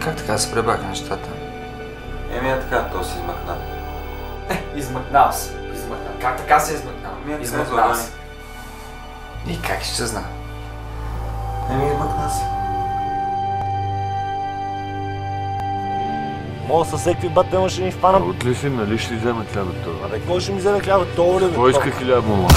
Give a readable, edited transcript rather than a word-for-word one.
Как така се пребаха нещата? Така, то си измъкна. Измъкнал се. Как така се измъкнал? Измъкнал се. И как ще знам? Измъкна се. Мога със всеки бата машини хванам. От ли си, нали ще ти вземе хлябът това? Абе, кой ще ми вземе хлябът? Това ли бе? Кой иска хляб, мама?